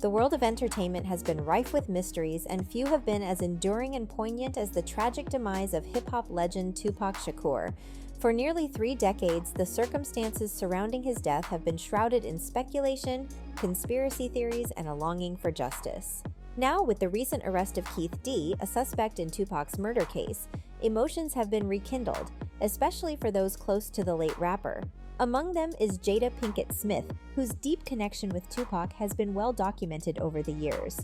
The world of entertainment has been rife with mysteries, and few have been as enduring and poignant as the tragic demise of hip-hop legend Tupac Shakur. For nearly 3 decades, the circumstances surrounding his death have been shrouded in speculation, conspiracy theories, and a longing for justice. Now, with the recent arrest of Keith D., a suspect in Tupac's murder case, emotions have been rekindled, especially for those close to the late rapper. Among them is Jada Pinkett Smith, whose deep connection with Tupac has been well documented over the years.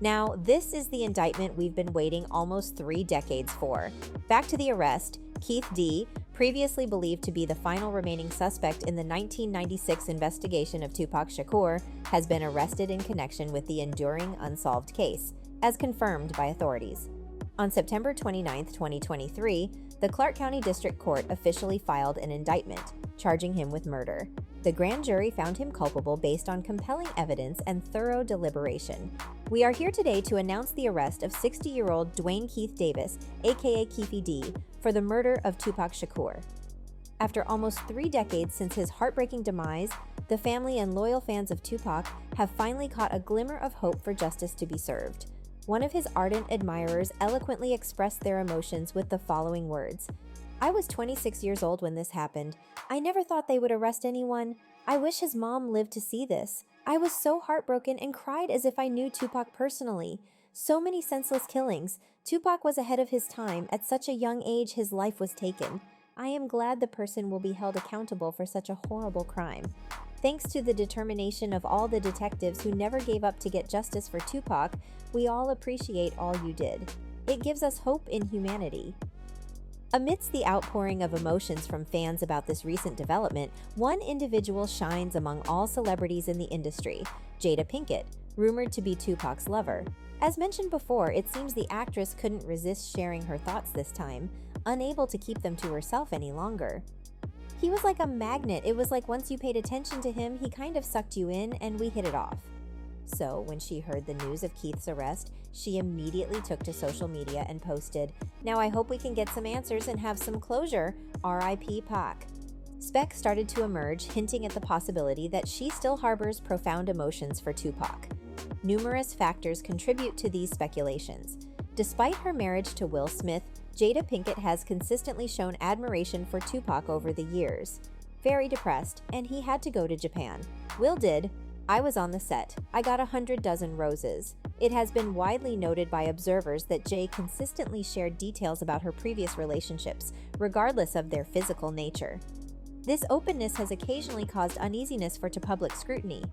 Now, this is the indictment we've been waiting almost 3 decades for. Back to the arrest, Keith D., previously believed to be the final remaining suspect in the 1996 investigation of Tupac Shakur, has been arrested in connection with the enduring unsolved case, as confirmed by authorities. On September 29, 2023, the Clark County District Court officially filed an indictment, charging him with murder. The grand jury found him culpable based on compelling evidence and thorough deliberation. We are here today to announce the arrest of 60-year-old Dwayne Keith Davis, aka Keefy D., for the murder of Tupac Shakur. After almost 3 decades since his heartbreaking demise, the family and loyal fans of Tupac have finally caught a glimmer of hope for justice to be served. One of his ardent admirers eloquently expressed their emotions with the following words: "I was 26 years old when this happened. I never thought they would arrest anyone. I wish his mom lived to see this. I was so heartbroken and cried as if I knew Tupac personally. So many senseless killings. Tupac was ahead of his time. At such a young age, his life was taken. I am glad the person will be held accountable for such a horrible crime. Thanks to the determination of all the detectives who never gave up to get justice for Tupac, we all appreciate all you did. It gives us hope in humanity." Amidst the outpouring of emotions from fans about this recent development, one individual shines among all celebrities in the industry: Jada Pinkett, rumored to be Tupac's lover. As mentioned before, it seems the actress couldn't resist sharing her thoughts this time, unable to keep them to herself any longer. "He was like a magnet. It was like once you paid attention to him, he kind of sucked you in, and we hit it off." So, when she heard the news of Keith's arrest, she immediately took to social media and posted, "Now I hope we can get some answers and have some closure. R.I.P. Pac." Specs started to emerge, hinting at the possibility that she still harbors profound emotions for Tupac. Numerous factors contribute to these speculations. Despite her marriage to Will Smith, Jada Pinkett has consistently shown admiration for Tupac over the years. Very depressed, and he had to go to Japan. Will did. "I was on the set. I got 100 dozen roses." It has been widely noted by observers that Jay consistently shared details about her previous relationships, regardless of their physical nature. This openness has occasionally caused uneasiness for public scrutiny.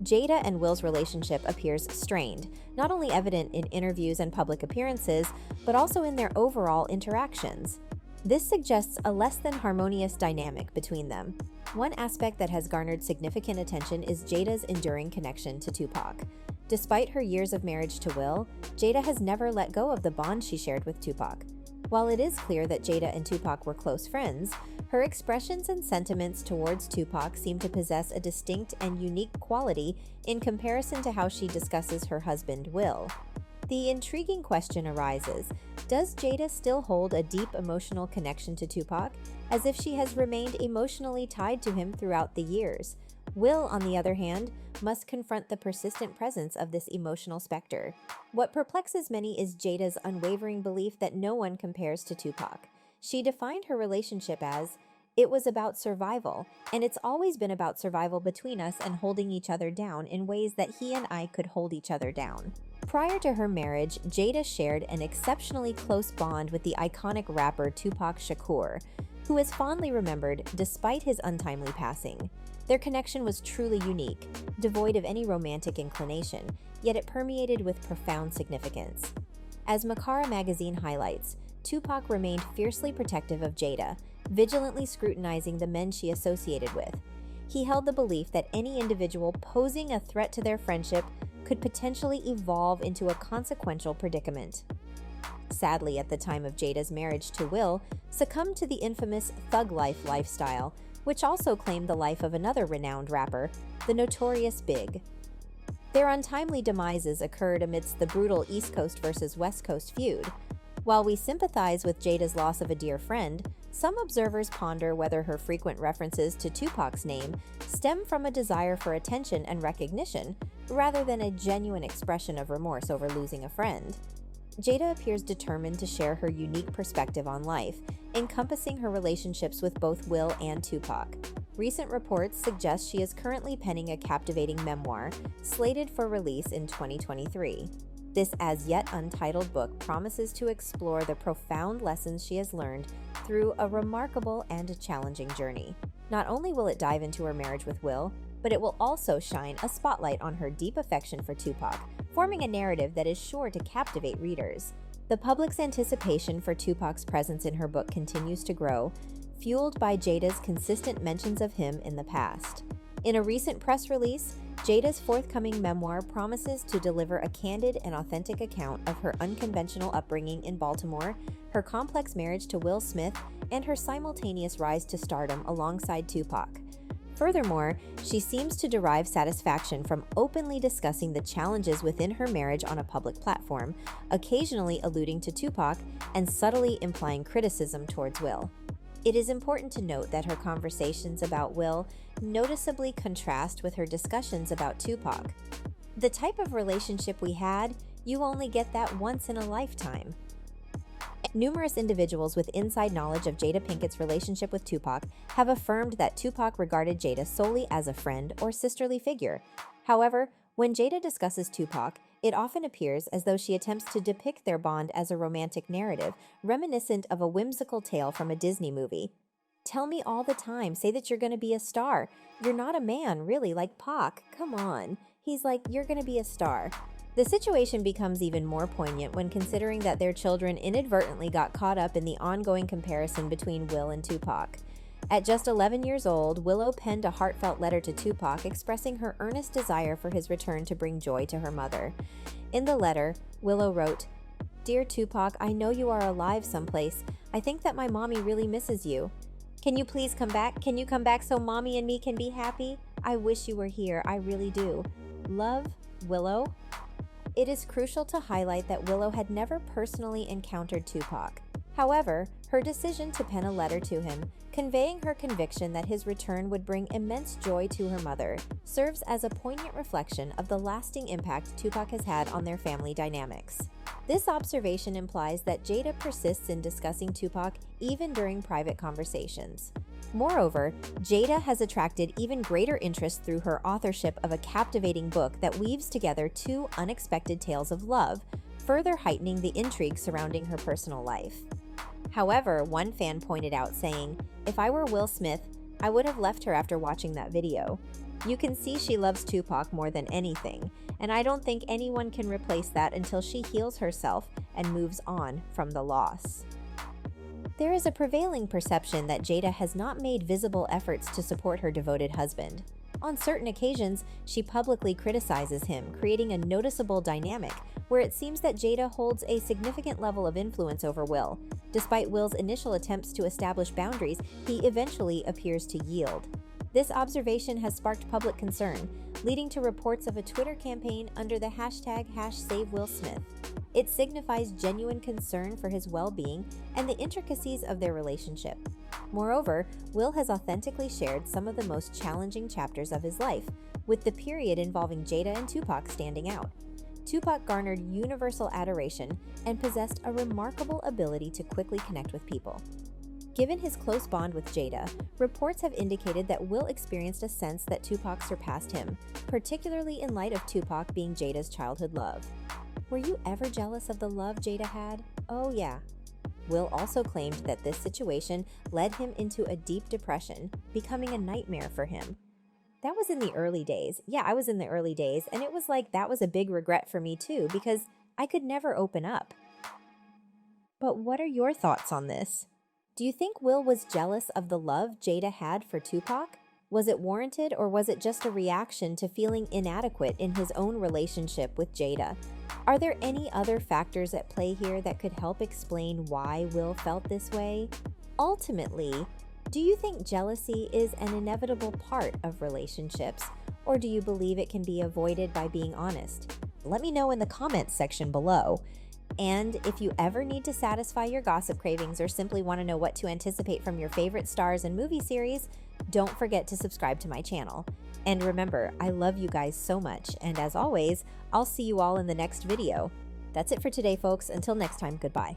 Jada and Will's relationship appears strained, not only evident in interviews and public appearances, but also in their overall interactions. This suggests a less than harmonious dynamic between them. One aspect that has garnered significant attention is Jada's enduring connection to Tupac. Despite her years of marriage to Will, Jada has never let go of the bond she shared with Tupac. While it is clear that Jada and Tupac were close friends, her expressions and sentiments towards Tupac seem to possess a distinct and unique quality in comparison to how she discusses her husband, Will. The intriguing question arises: does Jada still hold a deep emotional connection to Tupac, as if she has remained emotionally tied to him throughout the years? Will, on the other hand, must confront the persistent presence of this emotional specter. What perplexes many is Jada's unwavering belief that no one compares to Tupac. She defined her relationship as, "It was about survival, and it's always been about survival between us and holding each other down in ways that he and I could hold each other down." Prior to her marriage, Jada shared an exceptionally close bond with the iconic rapper Tupac Shakur, who is fondly remembered despite his untimely passing. Their connection was truly unique, devoid of any romantic inclination, yet it permeated with profound significance. As Makara magazine highlights, Tupac remained fiercely protective of Jada, vigilantly scrutinizing the men she associated with. He held the belief that any individual posing a threat to their friendship could potentially evolve into a consequential predicament. Sadly, at the time of Jada's marriage to Will, succumbed to the infamous thug life lifestyle, which also claimed the life of another renowned rapper, the Notorious Big. Their untimely demises occurred amidst the brutal East Coast versus West Coast feud. While we sympathize with Jada's loss of a dear friend, some observers ponder whether her frequent references to Tupac's name stem from a desire for attention and recognition, rather than a genuine expression of remorse over losing a friend. Jada appears determined to share her unique perspective on life, encompassing her relationships with both Will and Tupac. Recent reports suggest she is currently penning a captivating memoir, slated for release in 2023. This as yet untitled book promises to explore the profound lessons she has learned through a remarkable and challenging journey. Not only will it dive into her marriage with Will, but it will also shine a spotlight on her deep affection for Tupac, forming a narrative that is sure to captivate readers. The public's anticipation for Tupac's presence in her book continues to grow, fueled by Jada's consistent mentions of him in the past. In a recent press release, Jada's forthcoming memoir promises to deliver a candid and authentic account of her unconventional upbringing in Baltimore, her complex marriage to Will Smith, and her simultaneous rise to stardom alongside Tupac. Furthermore, she seems to derive satisfaction from openly discussing the challenges within her marriage on a public platform, occasionally alluding to Tupac and subtly implying criticism towards Will. It is important to note that her conversations about Will noticeably contrast with her discussions about Tupac. The type of relationship we had, you only get that once in a lifetime. Numerous individuals with inside knowledge of Jada Pinkett's relationship with Tupac have affirmed that Tupac regarded Jada solely as a friend or sisterly figure. However, when Jada discusses Tupac, it often appears as though she attempts to depict their bond as a romantic narrative, reminiscent of a whimsical tale from a Disney movie. Tell me all the time, say that you're going to be a star. You're not a man, really, like Pac. Come on. He's like, you're going to be a star. The situation becomes even more poignant when considering that their children inadvertently got caught up in the ongoing comparison between Will and Tupac. At just 11 years old, Willow penned a heartfelt letter to Tupac expressing her earnest desire for his return to bring joy to her mother. In the letter, Willow wrote, "Dear Tupac, I know you are alive someplace. I think that my mommy really misses you. Can you please come back? Can you come back so mommy and me can be happy? I wish you were here, I really do. Love, Willow." It is crucial to highlight that Willow had never personally encountered Tupac. However, her decision to pen a letter to him, conveying her conviction that his return would bring immense joy to her mother, serves as a poignant reflection of the lasting impact Tupac has had on their family dynamics. This observation implies that Jada persists in discussing Tupac even during private conversations. Moreover, Jada has attracted even greater interest through her authorship of a captivating book that weaves together two unexpected tales of love, further heightening the intrigue surrounding her personal life. However, one fan pointed out saying, "If I were Will Smith, I would have left her after watching that video. You can see she loves Tupac more than anything, and I don't think anyone can replace that until she heals herself and moves on from the loss." There is a prevailing perception that Jada has not made visible efforts to support her devoted husband. On certain occasions, she publicly criticizes him, creating a noticeable dynamic where it seems that Jada holds a significant level of influence over Will. Despite Will's initial attempts to establish boundaries, he eventually appears to yield. This observation has sparked public concern, leading to reports of a Twitter campaign under the hashtag #SaveWillSmith. It signifies genuine concern for his well-being and the intricacies of their relationship. Moreover, Will has authentically shared some of the most challenging chapters of his life, with the period involving Jada and Tupac standing out. Tupac garnered universal adoration and possessed a remarkable ability to quickly connect with people. Given his close bond with Jada, reports have indicated that Will experienced a sense that Tupac surpassed him, particularly in light of Tupac being Jada's childhood love. Were you ever jealous of the love Jada had? Oh yeah. Will also claimed that this situation led him into a deep depression, becoming a nightmare for him. That was in the early days. Yeah, I was in the early days, and it was like that was a big regret for me too, because I could never open up. But what are your thoughts on this? Do you think Will was jealous of the love Jada had for Tupac? Was it warranted, or was it just a reaction to feeling inadequate in his own relationship with Jada? Are there any other factors at play here that could help explain why Will felt this way? Ultimately, do you think jealousy is an inevitable part of relationships, or do you believe it can be avoided by being honest? Let me know in the comments section below. And if you ever need to satisfy your gossip cravings or simply want to know what to anticipate from your favorite stars and movie series, don't forget to subscribe to my channel. And remember, I love you guys so much, and as always, I'll see you all in the next video. That's it for today, folks. Until next time, goodbye.